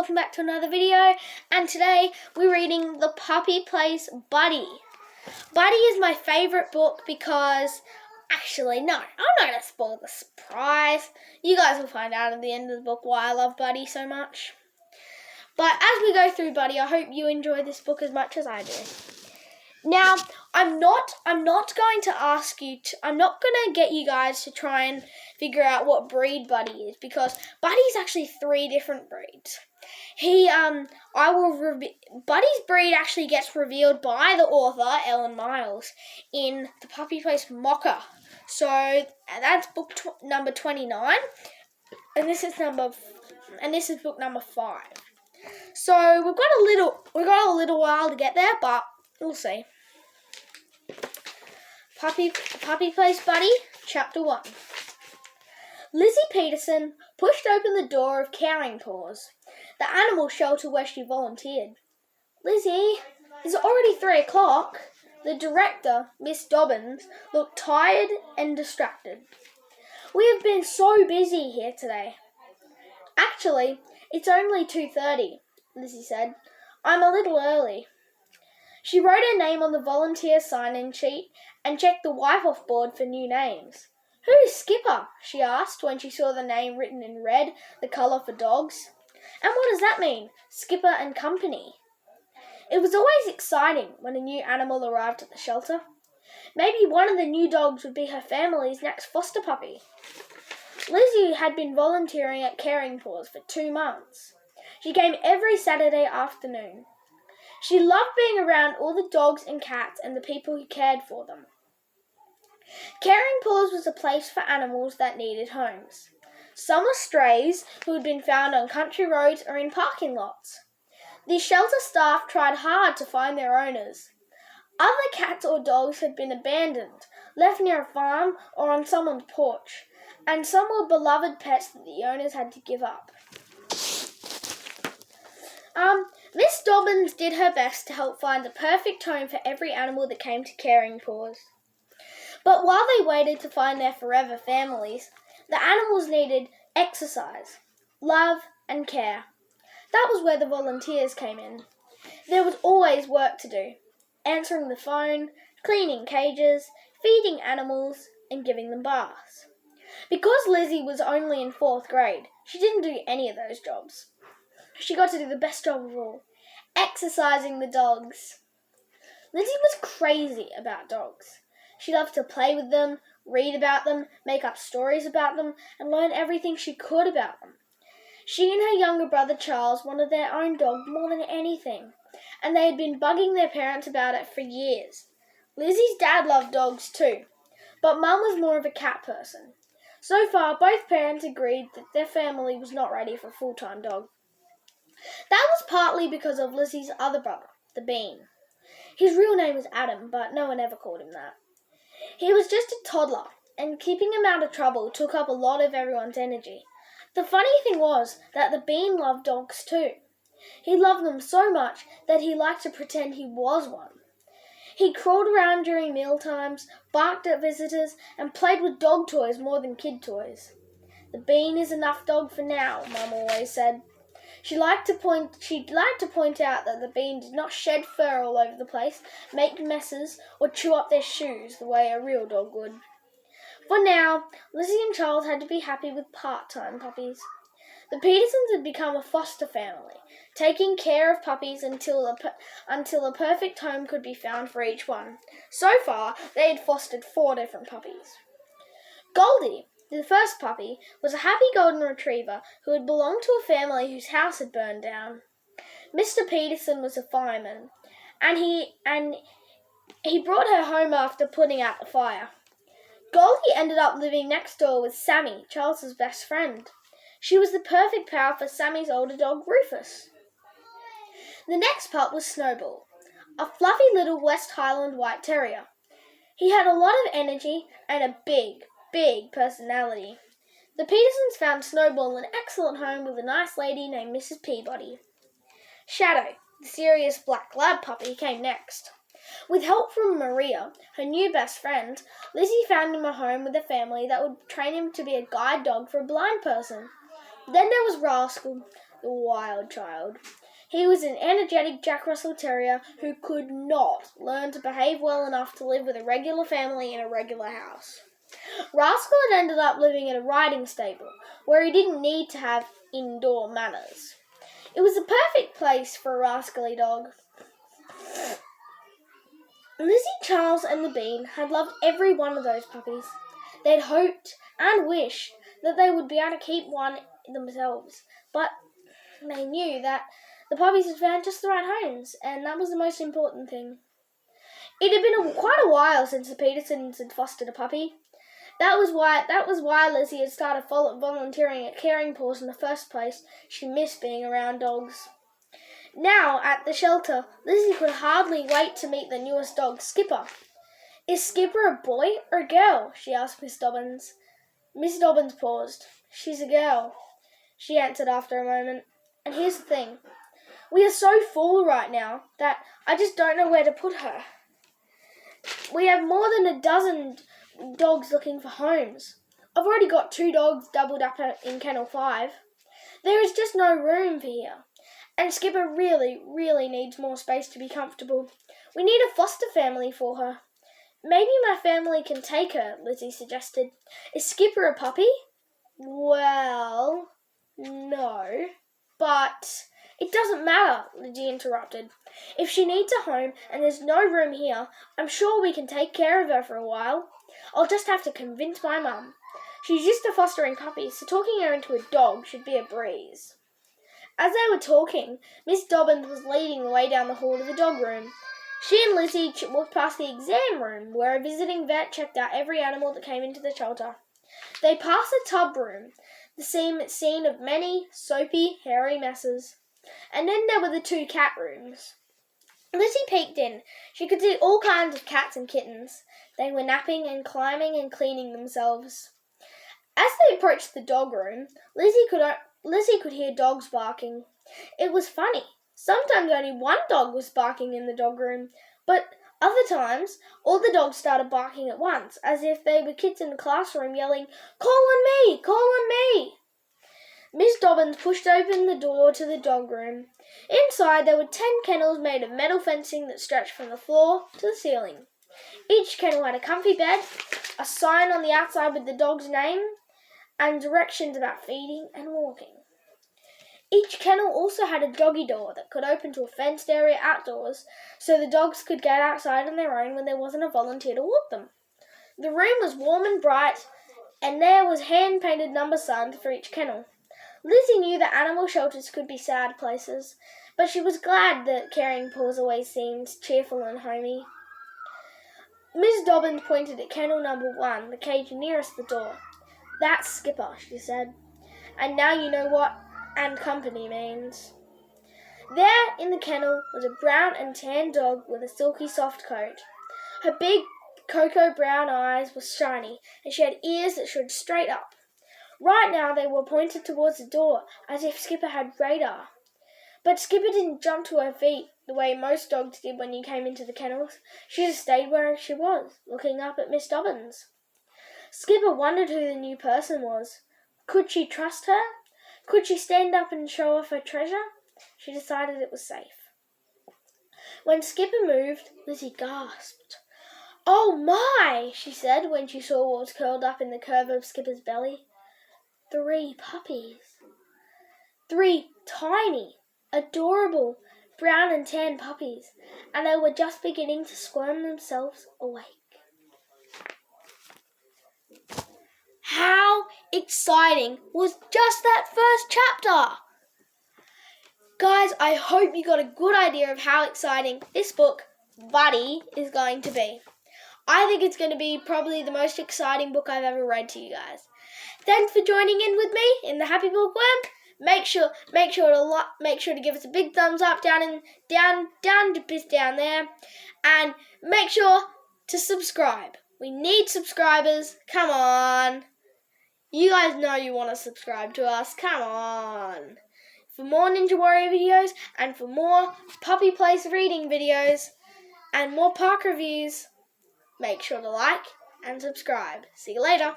welcome back to another video, and today we're reading The Puppy Plays Buddy. Buddy is my favourite book because, actually no, I'm not going to spoil the surprise. You guys will find out at the end of the book why I love Buddy so much. But as we go through Buddy, I hope you enjoy this book as much as I do. Now, I'm not going to get you guys to try and figure out what breed Buddy is, because Buddy's actually 3 different breeds. Buddy's breed actually gets revealed by the author, Ellen Miles, in The Puppy Plays Mocha. So that's book number 29, and this is book number 5. So we've got a little while to get there, but we'll see. Puppy Plays Buddy, Chapter 1. Lizzie Peterson pushed open the door of Caring Paws, the animal shelter where she volunteered. "Lizzie, it's already 3 o'clock. The director, Miss Dobbins, looked tired and distracted. "We have been so busy here today." "Actually, it's only 2:30, Lizzie said. "I'm a little early." She wrote her name on the volunteer sign-in sheet and checked the wipe-off board for new names. "Who's Skipper?" she asked when she saw the name written in red, the colour for dogs. "And what does that mean, Skipper and Company?" It was always exciting when a new animal arrived at the shelter. Maybe one of the new dogs would be her family's next foster puppy. Lizzie had been volunteering at Caring Paws for 2 months. She came every Saturday afternoon. She loved being around all the dogs and cats and the people who cared for them. Caring Paws was a place for animals that needed homes. Some were strays who had been found on country roads or in parking lots. The shelter staff tried hard to find their owners. Other cats or dogs had been abandoned, left near a farm or on someone's porch, and some were beloved pets that the owners had to give up. Miss Dobbins did her best to help find the perfect home for every animal that came to Caring Paws. But while they waited to find their forever families, the animals needed exercise, love, and care. That was where the volunteers came in. There was always work to do: answering the phone, cleaning cages, feeding animals, and giving them baths. Because Lizzie was only in 4th grade, she didn't do any of those jobs. She got to do the best job of all: exercising the dogs. Lizzie was crazy about dogs. She loved to play with them, read about them, make up stories about them, and learn everything she could about them. She and her younger brother Charles wanted their own dog more than anything, and they had been bugging their parents about it for years. Lizzie's dad loved dogs too, but Mum was more of a cat person. So far, both parents agreed that their family was not ready for a full-time dog. That was partly because of Lizzie's other brother, the Bean. His real name was Adam, but no one ever called him that. He was just a toddler, and keeping him out of trouble took up a lot of everyone's energy. The funny thing was that the Bean loved dogs too. He loved them so much that he liked to pretend he was one. He crawled around during meal times, barked at visitors, and played with dog toys more than kid toys. "The Bean is enough dog for now," Mum always said. She'd like to point out that the Bean did not shed fur all over the place, make messes, or chew up their shoes the way a real dog would. For now, Lizzie and Charles had to be happy with part-time puppies. The Petersons had become a foster family, taking care of puppies until a perfect home could be found for each one. So far, they had fostered 4 different puppies. Goldie, the first puppy, was a happy golden retriever who had belonged to a family whose house had burned down. Mr. Peterson was a fireman, and he brought her home after putting out the fire. Goldie ended up living next door with Sammy, Charles's best friend. She was the perfect pal for Sammy's older dog, Rufus. The next pup was Snowball, a fluffy little West Highland white terrier. He had a lot of energy and a big personality. The Petersons found Snowball an excellent home with a nice lady named Mrs. Peabody. Shadow, the serious black lab puppy, came next. With help from Maria, her new best friend, Lizzie found him a home with a family that would train him to be a guide dog for a blind person. Then there was Rascal, the wild child. He was an energetic Jack Russell Terrier who could not learn to behave well enough to live with a regular family in a regular house. Rascal had ended up living in a riding stable, where he didn't need to have indoor manners. It was the perfect place for a rascally dog. Lizzie, Charles and the Bean had loved every one of those puppies. They'd hoped and wished that they would be able to keep one themselves, but they knew that the puppies had found just the right homes, and that was the most important thing. It had been quite a while since the Petersons had fostered a puppy. That was why Lizzie had started volunteering at Caring Paws in the first place. She missed being around dogs. Now, at the shelter, Lizzie could hardly wait to meet the newest dog, Skipper. "Is Skipper a boy or a girl?" she asked Miss Dobbins. Miss Dobbins paused. "She's a girl," she answered after a moment. "And here's the thing. We are so full right now that I just don't know where to put her. We have more than a dozen dogs looking for homes. I've already got 2 dogs doubled up in Kennel 5. There is just no room for here. And Skipper really, really needs more space to be comfortable. We need a foster family for her." "Maybe my family can take her," Lizzie suggested. "Is Skipper a puppy?" "Well, no, but it doesn't matter," Lizzie interrupted. "If she needs a home and there's no room here, I'm sure we can take care of her for a while. I'll just have to convince my mum. She's used to fostering puppies, so talking her into a dog should be a breeze." As they were talking, Miss Dobbins was leading the way down the hall to the dog room. She and Lizzie walked past the exam room, where a visiting vet checked out every animal that came into the shelter. They passed the tub room, the scene of many soapy, hairy messes. And then there were the 2 cat rooms. Lizzie peeked in. She could see all kinds of cats and kittens. They were napping and climbing and cleaning themselves. As they approached the dog room, Lizzie could hear dogs barking. It was funny. Sometimes only one dog was barking in the dog room, but other times all the dogs started barking at once, as if they were kids in the classroom yelling, "Call on me! Call on me!" Miss Dobbins pushed open the door to the dog room. Inside there were 10 kennels made of metal fencing that stretched from the floor to the ceiling. Each kennel had a comfy bed, a sign on the outside with the dog's name, and directions about feeding and walking. Each kennel also had a doggy door that could open to a fenced area outdoors, so the dogs could get outside on their own when there wasn't a volunteer to walk them. The room was warm and bright, and there was hand-painted number signs for each kennel. Lizzie knew that animal shelters could be sad places, but she was glad that Caring Paws always seemed cheerful and homey. Miss Dobbins pointed at kennel number 1, the cage nearest the door. "That's Skipper," she said. "And now you know what and company means." There in the kennel was a brown and tan dog with a silky soft coat. Her big cocoa brown eyes were shiny, and she had ears that stood straight up. Right now they were pointed towards the door, as if Skipper had radar. But Skipper didn't jump to her feet the way most dogs did when you came into the kennels. She just stayed where she was, looking up at Miss Dobbins. Skipper wondered who the new person was. Could she trust her? Could she stand up and show off her treasure? She decided it was safe. When Skipper moved, Lizzie gasped. "Oh my," she said when she saw what was curled up in the curve of Skipper's belly. 3 puppies. 3 tiny, adorable, brown and tan puppies, and they were just beginning to squirm themselves awake. How exciting was just that first chapter? Guys, I hope you got a good idea of how exciting this book, Buddy, is going to be. I think it's going to be probably the most exciting book I've ever read to you guys. Thanks for joining in with me in the Happy Bookworm. Make sure to give us a big thumbs up down there, and make sure to subscribe. We need subscribers. Come on. You guys know you want to subscribe to us. Come on. For more Ninja Warrior videos and for more Puppy Place reading videos and more park reviews, make sure to like and subscribe. See you later.